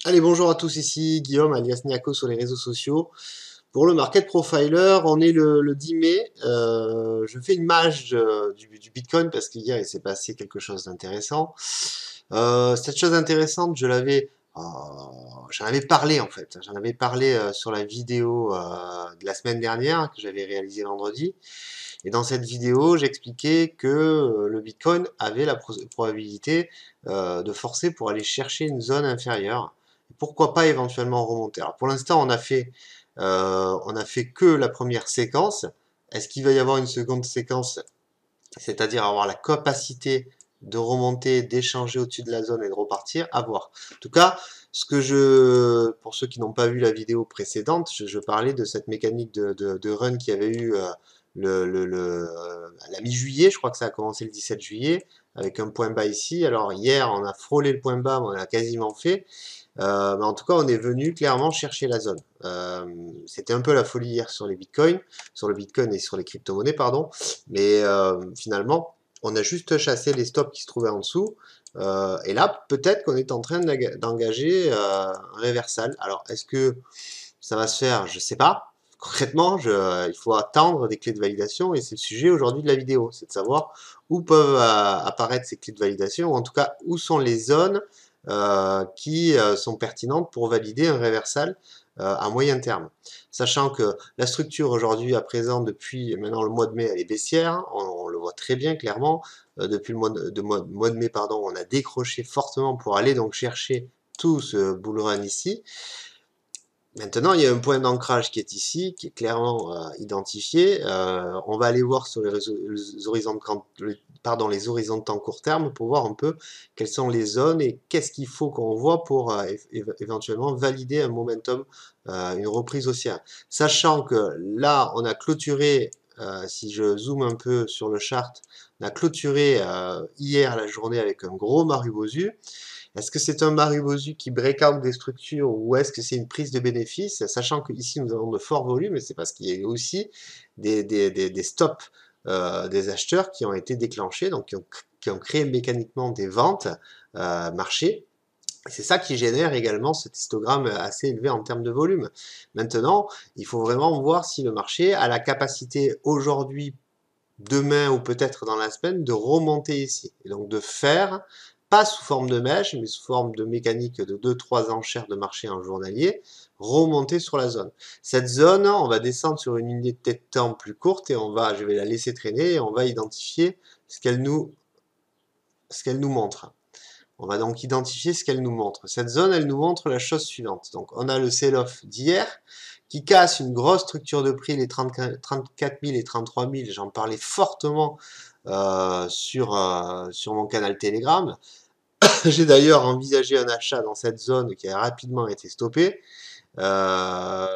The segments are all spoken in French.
Allez, bonjour à tous, ici Guillaume alias Niako sur les réseaux sociaux. Pour le Market Profiler, on est le 10 mai. Je fais une mage du Bitcoin parce qu'hier il s'est passé quelque chose d'intéressant. Cette chose intéressante, j'en avais parlé en fait. J'en avais parlé sur la vidéo de la semaine dernière que j'avais réalisée vendredi. Et dans cette vidéo, j'expliquais que le Bitcoin avait la probabilité de forcer pour aller chercher une zone inférieure. Pourquoi pas éventuellement remonter. Alors pour l'instant, on a fait que la première séquence. Est-ce qu'il va y avoir une seconde séquence, c'est-à-dire avoir la capacité de remonter, d'échanger au-dessus de la zone et de repartir? À voir. En tout cas, pour ceux qui n'ont pas vu la vidéo précédente, je parlais de cette mécanique de run qui avait eu à la mi-juillet. Je crois que ça a commencé le 17 juillet avec un point bas ici. Alors hier, on a frôlé le point bas, mais on l'a quasiment fait. Mais en tout cas, on est venu clairement chercher la zone. C'était un peu la folie hier sur les bitcoins, sur le bitcoin et sur les crypto-monnaies, pardon. Mais finalement, on a juste chassé les stops qui se trouvaient en dessous. Et là, peut-être qu'on est en train d'engager un réversal. Alors, est-ce que ça va se faire? Je sais pas. Concrètement, il faut attendre des clés de validation et c'est le sujet aujourd'hui de la vidéo, c'est de savoir où peuvent apparaître ces clés de validation, ou en tout cas où sont les zones qui sont pertinentes pour valider un réversal à moyen terme. Sachant que la structure aujourd'hui à présent depuis maintenant le mois de mai elle est baissière, on le voit très bien clairement, depuis le mois de mai pardon, on a décroché fortement pour aller donc chercher tout ce bull run ici. Maintenant, il y a un point d'ancrage qui est ici, qui est clairement identifié. On va aller voir sur les horizons les horizons de temps court terme pour voir un peu quelles sont les zones et qu'est-ce qu'il faut qu'on voit pour éventuellement valider un momentum, une reprise haussière. Sachant que là, on a clôturé, si je zoome un peu sur le chart, on a clôturé hier la journée avec un gros Marubozu. Est-ce que c'est un Marubozu qui break out des structures ou est-ce que c'est une prise de bénéfice? Sachant qu'ici nous avons de forts volumes, et c'est parce qu'il y a eu aussi des stops des acheteurs qui ont été déclenchés, donc qui ont créé mécaniquement des ventes marché. C'est ça qui génère également cet histogramme assez élevé en termes de volume. Maintenant, il faut vraiment voir si le marché a la capacité aujourd'hui, demain ou peut-être dans la semaine, de remonter ici. Et donc de faire, pas sous forme de mèche, mais sous forme de mécanique de 2-3 enchères de marché en journalier, remonter sur la zone. Cette zone, on va descendre sur une unité de temps plus courte et je vais la laisser traîner et on va identifier ce qu'elle nous montre. On va donc identifier ce qu'elle nous montre. Cette zone, elle nous montre la chose suivante. Donc, on a le sell-off d'hier qui casse une grosse structure de prix, les 34 000 et 33 000. J'en parlais fortement sur mon canal Telegram. J'ai d'ailleurs envisagé un achat dans cette zone qui a rapidement été stoppé. À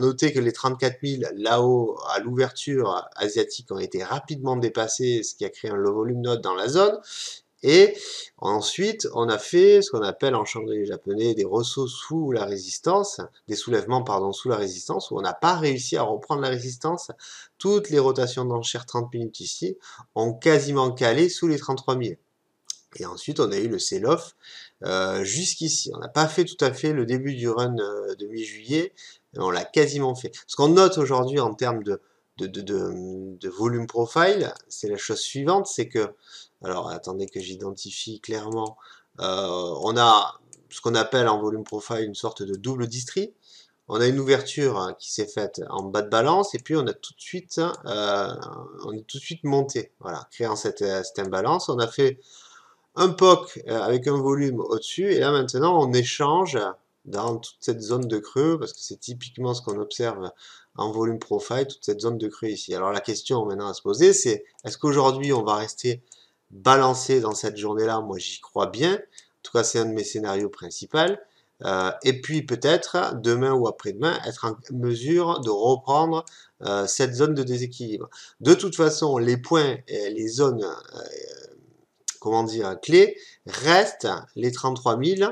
noter que les 34 000 là-haut à l'ouverture asiatique ont été rapidement dépassés, ce qui a créé un low volume note dans la zone. Et ensuite, on a fait ce qu'on appelle en chandelier japonais des ressauts sous la résistance, des soulèvements pardon sous la résistance, où on n'a pas réussi à reprendre la résistance. Toutes les rotations d'enchères 30 minutes ici ont quasiment calé sous les 33 000. Et ensuite, on a eu le sell-off jusqu'ici. On n'a pas fait tout à fait le début du run de mi-juillet, mais on l'a quasiment fait. Ce qu'on note aujourd'hui en termes de volume profile, c'est la chose suivante, c'est que, alors attendez que j'identifie clairement, on a ce qu'on appelle en volume profile une sorte de double distri. On a une ouverture qui s'est faite en bas de balance et puis on est tout de suite monté, voilà, créant cette imbalance. On a fait un POC avec un volume au-dessus, et là maintenant on échange dans toute cette zone de creux, parce que c'est typiquement ce qu'on observe en volume profile, toute cette zone de creux ici. Alors la question maintenant à se poser, c'est est-ce qu'aujourd'hui on va rester balancé dans cette journée-là? Moi j'y crois bien, en tout cas c'est un de mes scénarios principaux, et puis peut-être demain ou après-demain être en mesure de reprendre cette zone de déséquilibre. De toute façon, les points, les zones comment dire, clé reste les 33 000,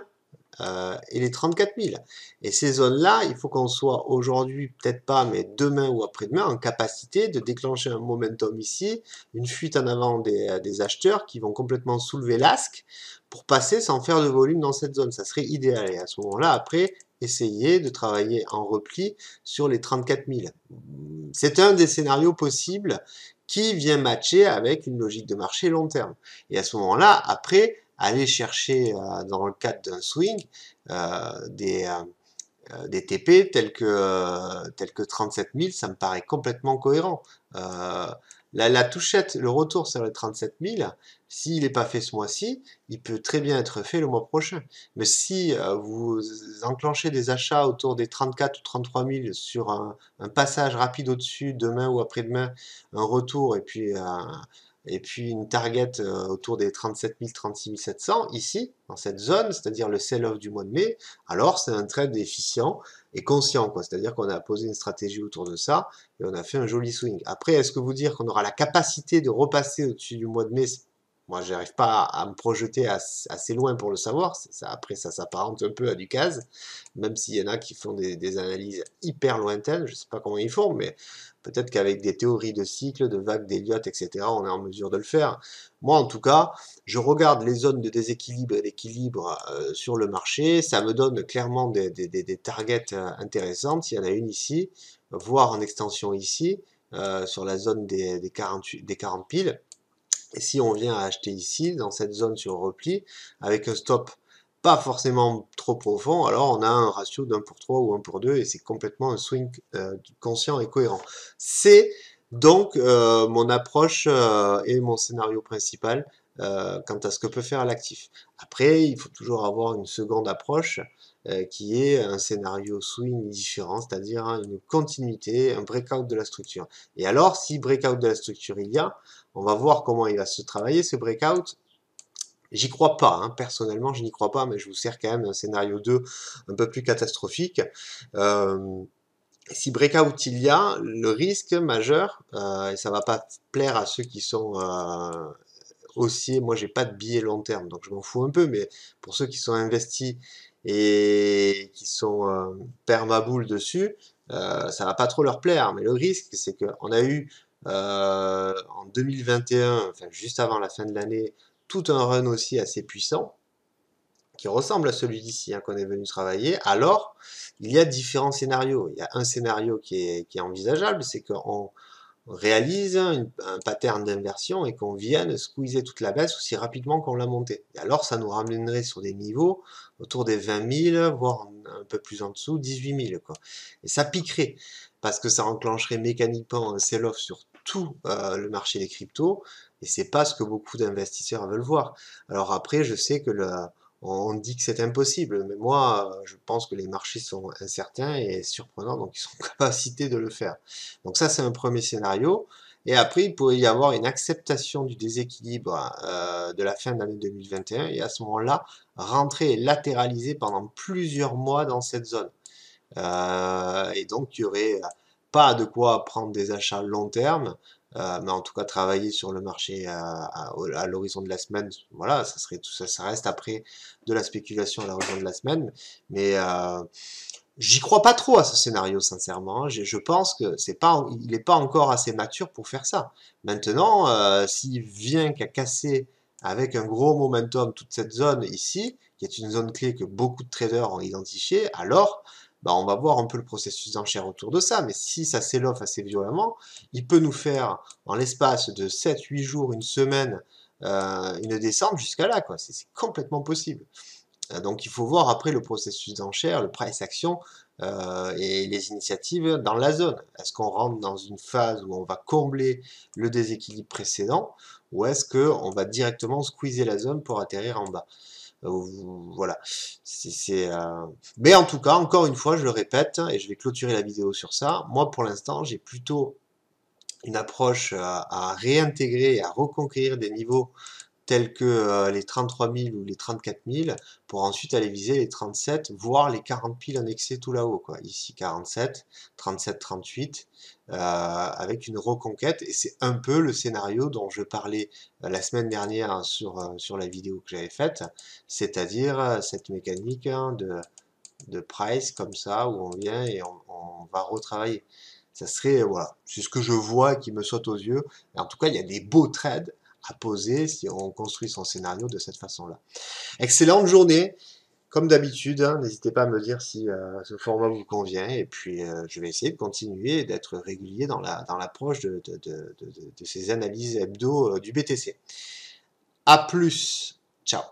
et les 34 000. Et ces zones-là, il faut qu'on soit aujourd'hui, peut-être pas, mais demain ou après-demain, en capacité de déclencher un momentum ici, une fuite en avant des acheteurs qui vont complètement soulever l'asque pour passer sans faire de volume dans cette zone. Ça serait idéal. Et à ce moment-là, après, essayer de travailler en repli sur les 34 000. C'est un des scénarios possibles qui vient matcher avec une logique de marché long terme. Et à ce moment-là, après, aller chercher dans le cadre d'un swing des TP tels que 37 000, ça me paraît complètement cohérent. La touchette, le retour sur les 37 000, s'il n'est pas fait ce mois-ci, il peut très bien être fait le mois prochain. Mais si vous enclenchez des achats autour des 34 ou 33 000 sur un passage rapide au-dessus, demain ou après-demain, un retour et puis une target autour des 37 000, 36 700, ici, dans cette zone, c'est-à-dire le sell-off du mois de mai, alors c'est un trade efficient et conscient, quoi. C'est-à-dire qu'on a posé une stratégie autour de ça et on a fait un joli swing. Après, est-ce que vous dire qu'on aura la capacité de repasser au-dessus du mois de mai? Moi, j'arrive pas à me projeter assez loin pour le savoir. Après, ça s'apparente un peu à du CAS, même s'il y en a qui font des analyses hyper lointaines. Je sais pas comment ils font, mais peut-être qu'avec des théories de cycle, de vagues d'Elliott, etc., on est en mesure de le faire. Moi, en tout cas, je regarde les zones de déséquilibre et d'équilibre sur le marché. Ça me donne clairement des targets intéressantes. Il y en a une ici, voire en extension ici, sur la zone des 40 piles. Et si on vient à acheter ici, dans cette zone sur repli, avec un stop pas forcément trop profond, alors on a un ratio d'1 pour 3 ou 1 pour 2, et c'est complètement un swing conscient et cohérent. C'est donc mon approche et mon scénario principal quant à ce que peut faire l'actif. Après, il faut toujours avoir une seconde approche qui est un scénario swing différent, c'est-à-dire une continuité, un breakout de la structure. Et alors, si breakout de la structure il y a, on va voir comment il va se travailler ce breakout. J'y crois pas, hein. Personnellement, je n'y crois pas, mais je vous sers quand même un scénario 2 un peu plus catastrophique. Si breakout il y a, le risque majeur, et ça va pas plaire à ceux qui sont haussiers, moi j'ai pas de billets long terme, donc je m'en fous un peu, mais pour ceux qui sont investis et qui sont permaboule dessus, ça va pas trop leur plaire. Mais le risque, c'est qu'on a eu en 2021, enfin juste avant la fin de l'année, tout un run aussi assez puissant, qui ressemble à celui d'ici hein, qu'on est venu travailler. Alors, il y a différents scénarios. Il y a un scénario qui est envisageable, c'est qu'on réalise un pattern d'inversion et qu'on vienne squeezer toute la baisse aussi rapidement qu'on l'a montée. Et alors, ça nous ramènerait sur des niveaux autour des 20 000, voire un peu plus en dessous, 18 000. Quoi. Et ça piquerait, parce que ça enclencherait mécaniquement un sell-off sur tout le marché des cryptos, et c'est pas ce que beaucoup d'investisseurs veulent voir. Alors après, je sais que on dit que c'est impossible, mais moi, je pense que les marchés sont incertains et surprenants, donc ils sont en capacité de le faire. Donc ça, c'est un premier scénario. Et après, il pourrait y avoir une acceptation du déséquilibre de la fin d'année 2021, et à ce moment-là, rentrer et latéraliser pendant plusieurs mois dans cette zone. Et donc, il y aurait pas de quoi prendre des achats long terme, mais en tout cas travailler sur le marché à l'horizon de la semaine, voilà, ça serait tout ça, ça reste après de la spéculation à l'horizon de la semaine, mais j'y crois pas trop à ce scénario, sincèrement. Je pense que c'est pas, il n'est pas encore assez mature pour faire ça. Maintenant, s'il vient qu'à casser avec un gros momentum toute cette zone ici, qui est une zone clé que beaucoup de traders ont identifiée, alors bah, on va voir un peu le processus d'enchère autour de ça. Mais si ça s'éloffe assez violemment, il peut nous faire, en l'espace de 7-8 jours, une semaine, une descente jusqu'à là, quoi. C'est complètement possible. Donc il faut voir après le processus d'enchère, le price action et les initiatives dans la zone. Est-ce qu'on rentre dans une phase où on va combler le déséquilibre précédent ou est-ce qu'on va directement squeezer la zone pour atterrir en bas? Voilà. Mais en tout cas, encore une fois, je le répète, et je vais clôturer la vidéo sur ça. Moi, pour l'instant, j'ai plutôt une approche à réintégrer et à reconquérir des niveaux tels que les 33 000 ou les 34 000 pour ensuite aller viser les 37, voire les 40 piles en excès tout là-haut, quoi. Ici 47, 37, 38, avec une reconquête. Et c'est un peu le scénario dont je parlais la semaine dernière sur la vidéo que j'avais faite, c'est-à-dire cette mécanique hein, de price comme ça, où on vient et on va retravailler. Ça serait, voilà, c'est ce que je vois qui me saute aux yeux. Et en tout cas, il y a des beaux trades à poser si on construit son scénario de cette façon-là. Excellente journée, comme d'habitude, hein, n'hésitez pas à me dire si ce format vous convient, et puis je vais essayer de continuer et d'être régulier dans l'approche de ces analyses hebdo du BTC. A plus, ciao.